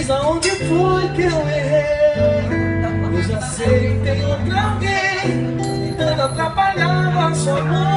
diz aonde foi que eu errei. Eu já sei, tem outro alguém tentando atrapalhar nosso amor.